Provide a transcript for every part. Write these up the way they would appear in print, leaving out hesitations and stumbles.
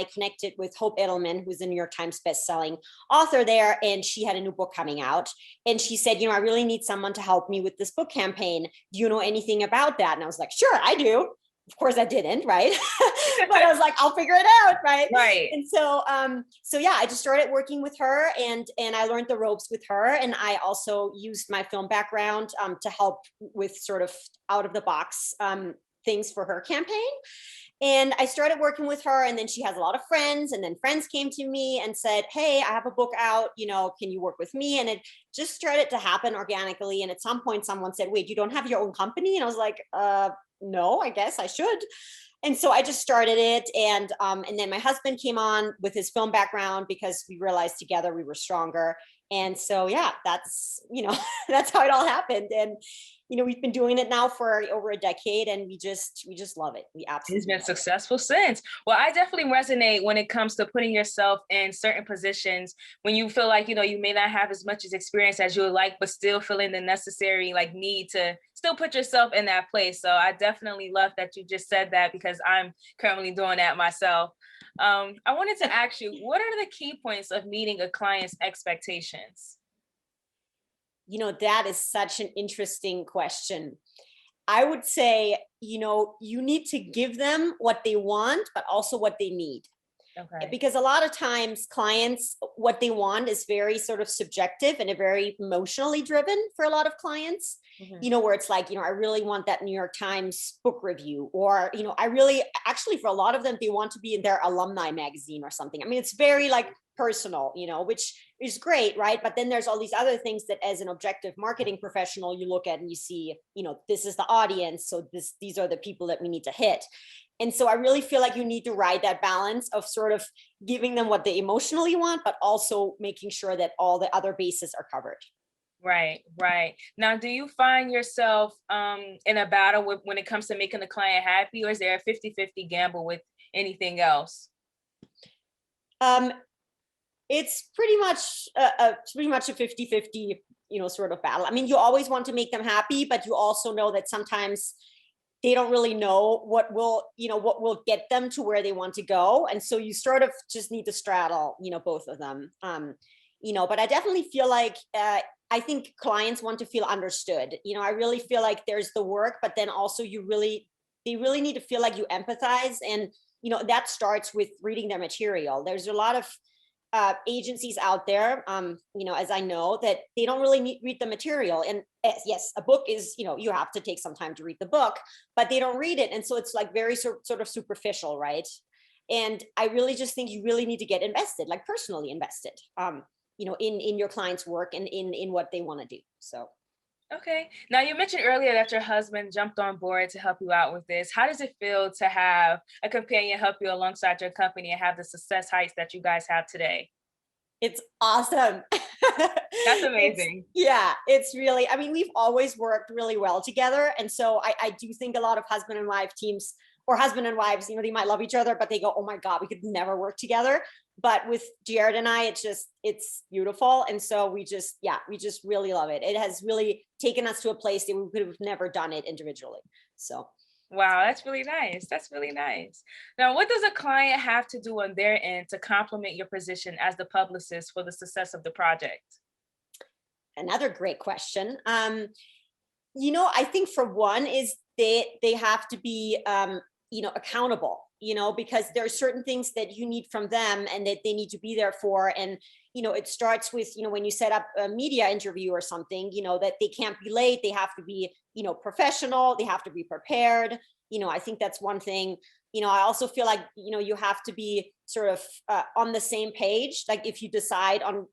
I connected with Hope Edelman, who's a New York Times bestselling author there, and she had a new book coming out. And she said, I really need someone to help me with this book campaign. Do you know anything about that? And I was like, sure, I do. Of course I didn't, right? But I was like, I'll figure it out, right? Right. And so yeah, I just started working with her, and I learned the ropes with her. And I also used my film background to help with sort of out of the box things for her campaign. And I started working with her, and then she has a lot of friends, and then friends came to me and said, hey, I have a book out, can you work with me? And it just started to happen organically. And at some point someone said, wait, you don't have your own company? And I was like, no, I guess I should. And so I just started it. And then my husband came on with his film background because we realized together we were stronger. And so, yeah, that's, that's how it all happened. And, we've been doing it now for over a decade, and we just love it. We absolutely It's been successful since. Well, I definitely resonate when it comes to putting yourself in certain positions when you feel like, you may not have as much as experience as you would like, but still feeling the necessary need to still put yourself in that place. So I definitely love that you just said that, because I'm currently doing that myself. I wanted to ask you, what are the key points of meeting a client's expectations? That is such an interesting question. I would say, you need to give them what they want, but also what they need. Okay. Because a lot of times clients, what they want is very sort of subjective and a very emotionally driven for a lot of clients, where it's like, I really want that New York Times book review, or, I really, actually for a lot of them, they want to be in their alumni magazine or something. I mean, it's very personal, which is great, right? But then there's all these other things that as an objective marketing professional, you look at and you see, this is the audience. So these are the people that we need to hit. And so I really feel like you need to ride that balance of sort of giving them what they emotionally want, but also making sure that all the other bases are covered. Right. Now, do you find yourself in a battle when it comes to making the client happy, or is there a 50-50 gamble with anything else? It's pretty much a 50-50, sort of battle. I mean, you always want to make them happy, but you also know that sometimes they don't really know what will get them to where they want to go. And so you sort of just need to straddle, both of them. But I definitely feel like, I think clients want to feel understood. I really feel like there's the work, but then also they really need to feel like you empathize. And, that starts with reading their material. There's a lot of agencies out there, as I know, that they don't really read the material. And yes, a book is, you have to take some time to read the book, but they don't read it. And so it's very sort of superficial, right? And I really just think you really need to get invested, personally invested, in your client's work and in what they want to do. So. Okay. Now, you mentioned earlier that your husband jumped on board to help you out with this. How does it feel to have a companion help you alongside your company and have the success heights that you guys have today? It's awesome. That's amazing. It's really, I mean, we've always worked really well together. And so I do think a lot of husband and wife teams, or husband and wives, they might love each other, but they go, oh my God, we could never work together. But with Jared and I, it's beautiful. And so we just really love it. It has really taken us to a place that we could have never done it individually. So. Wow, that's really nice. Now, what does a client have to do on their end to complement your position as the publicist for the success of the project? Another great question. I think for one is they have to be, accountable, because there are certain things that you need from them and that they need to be there for. And, it starts with, when you set up a media interview or something, that they can't be late. They have to be, professional. They have to be prepared. I think that's one thing. I also feel like, you have to be sort of on the same page. Like if you decide on,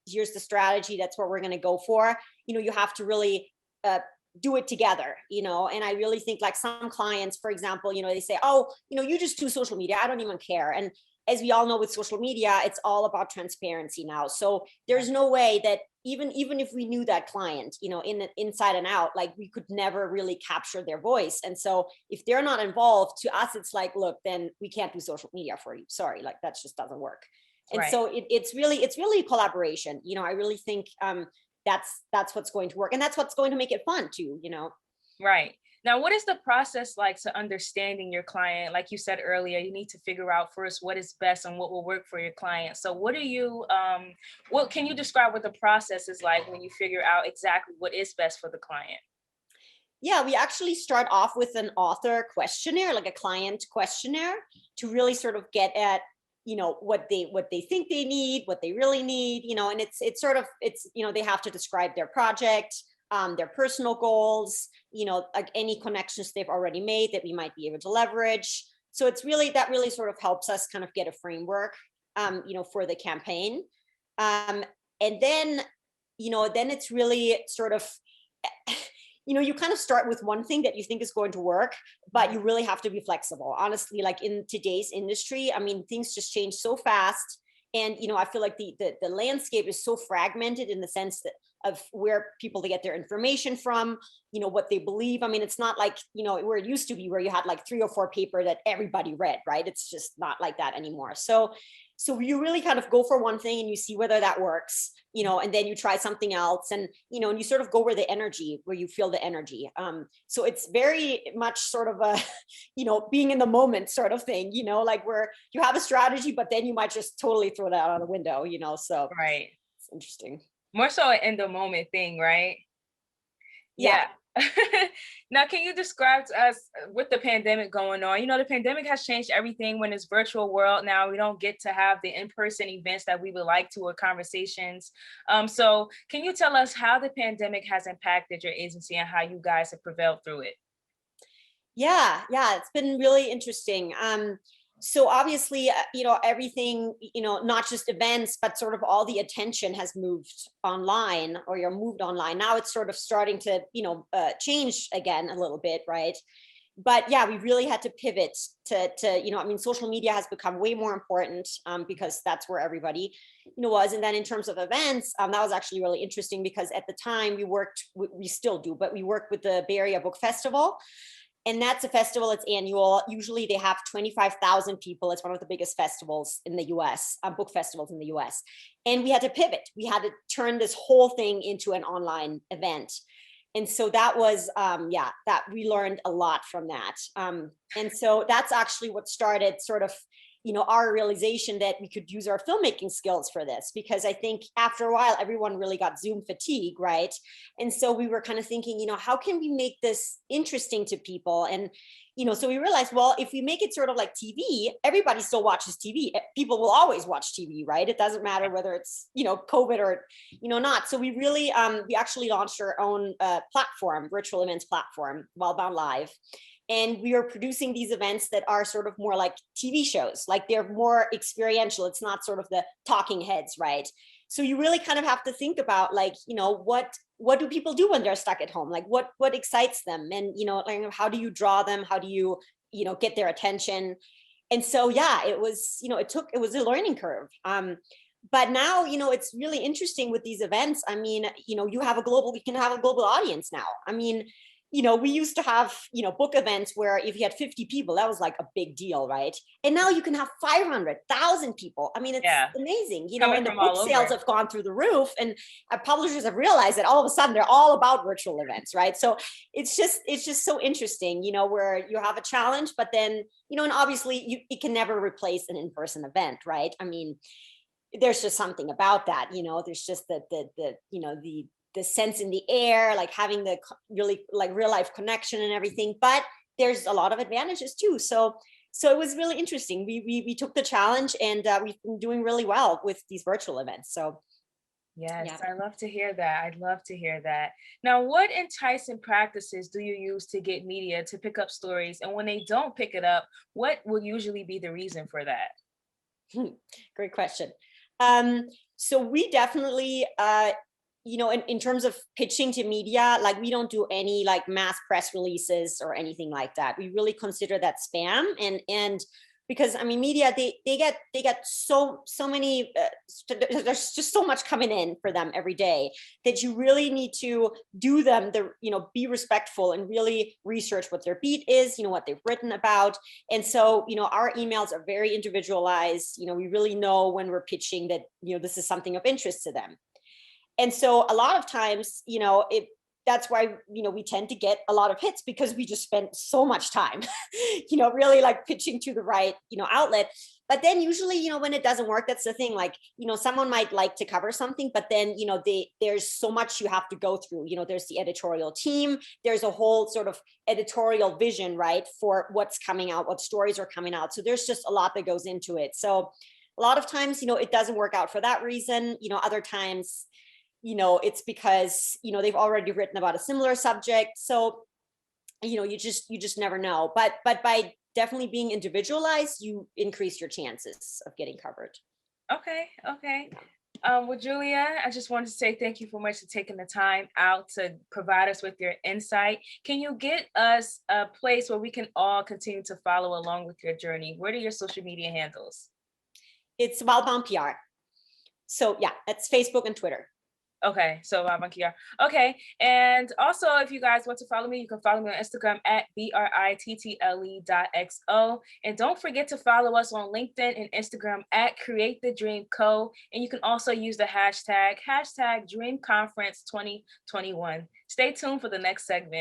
here's the strategy, that's what we're going to go for, you have to really do it together, and I really think some clients, for example, they say, oh, you just do social media, I don't even care. And as we all know, with social media, it's all about transparency now. So there's no way that even if we knew that client, inside and out, we could never really capture their voice. And so if they're not involved, to us, it's like, look, then we can't do social media for you. Sorry, that just doesn't work. And Right. so it's really a collaboration. I really think that's what's going to work, and that's what's going to make it fun too. Right. Now, what is the process like to understanding your client? Like you said earlier, you need to figure out first what is best and what will work for your client. So what can you describe what the process is like when you figure out exactly what is best for the client? Yeah, we actually start off with an author questionnaire, like a client questionnaire, to really sort of get at, what they think they need, what they really need, and it's sort of, they have to describe their project, their personal goals, like any connections they've already made that we might be able to leverage. So it's really, that really sort of helps us kind of get a framework, for the campaign. Um, and then it's really sort of, you kind of start with one thing that you think is going to work, but you really have to be flexible. Honestly, like in today's industry, I mean, things just change so fast. And, I feel like the landscape is so fragmented in the sense that of where people get their information from, what they believe. I mean, it's not like, where it used to be where you had like 3 or 4 paper that everybody read, right? It's just not like that anymore. So you really kind of go for one thing and you see whether that works, and then you try something else, and and you sort of go where you feel the energy. So it's very much sort of a, being in the moment sort of thing, like where you have a strategy, but then you might just totally throw that out of the window, so Right. it's interesting. More so an in the moment thing, right? Yeah. Yeah. Now, can you describe to us with the pandemic going on? The pandemic has changed everything when it's virtual world now. We don't get to have the in-person events that we would like to or conversations. So can you tell us how the pandemic has impacted your agency and how you guys have prevailed through it? Yeah, it's been really interesting. So obviously, everything, not just events, but sort of all the attention has moved online, or you're moved online. Now it's sort of starting to, change again a little bit, right? But yeah, we really had to pivot to, I mean, social media has become way more important, because that's where everybody, was. And then in terms of events, that was actually really interesting because at the time we still do, but we worked with the Bay Area Book Festival. And that's a festival, it's annual. Usually they have 25,000 people. It's one of the biggest festivals in the US, book festivals in the US. And we had to pivot. We had to turn this whole thing into an online event. And so that was, that we learned a lot from that. And so that's actually what started sort of, our realization that we could use our filmmaking skills for this, because I think after a while, everyone really got Zoom fatigue, right? And so we were kind of thinking, how can we make this interesting to people? And, so we realized, well, if we make it sort of like TV, everybody still watches TV. People will always watch TV, right? It doesn't matter whether it's, COVID or, not. So we really, we actually launched our own platform, virtual events platform, Wellbound Live. And we are producing these events that are sort of more like TV shows, like they're more experiential. It's not sort of the talking heads, right? So you really kind of have to think about like, what do people do when they're stuck at home? Like what excites them? And, like how do you draw them? How do you, get their attention? And so, yeah, it was, it was a learning curve. But now, it's really interesting with these events. I mean, you can have a global audience now. I mean, we used to have, book events where if you had 50 people, that was like a big deal, right? And now you can have 500,000 people. I mean, it's Yeah, amazing, coming and the from book all sales over. have gone through the roof, and publishers have realized that all of a sudden they're all about virtual events, right? So it's just so interesting, where you have a challenge, but then, and obviously it can never replace an in-person event, right? I mean, there's just something about that, there's just the sense in the air, like having the really like real life connection and everything. But there's a lot of advantages too. So it was really interesting. We took the challenge, and we've been doing really well with these virtual events. So Yes, yeah. I love to hear that. I'd love to hear that. Now, what enticing practices do you use to get media to pick up stories? And when they don't pick it up, what will usually be the reason for that? Great question. Um, so we definitely, in terms of pitching to media, like we don't do any like mass press releases or anything like that. We really consider that spam, and because I mean, media they get so many. There's just so much coming in for them every day that you really need to do them. Be respectful and really research what their beat is. What they've written about. And so, our emails are very individualized. We really know when we're pitching that, this is something of interest to them. And so a lot of times, that's why, we tend to get a lot of hits, because we just spend so much time, really like pitching to the right, outlet. But then usually, when it doesn't work, that's the thing. Like, someone might like to cover something, but then, there's so much you have to go through. There's the editorial team, there's a whole sort of editorial vision, right, for what's coming out, what stories are coming out. So there's just a lot that goes into it. So a lot of times, it doesn't work out for that reason. Other times, it's because, they've already written about a similar subject. So, you just never know. But by definitely being individualized, you increase your chances of getting covered. Okay, okay. Well, Julia, I just wanted to say thank you so much for taking the time out to provide us with your insight. Can you get us a place where we can all continue to follow along with your journey? What are your social media handles? It's Wildbound PR. So yeah, that's Facebook and Twitter. Okay, so Kia. Okay, and also if you guys want to follow me, you can follow me on Instagram at BRITTLE.XO. And don't forget to follow us on LinkedIn and Instagram at Create the Dream Co. And you can also use the hashtag Dream Conference 2021. Stay tuned for the next segment.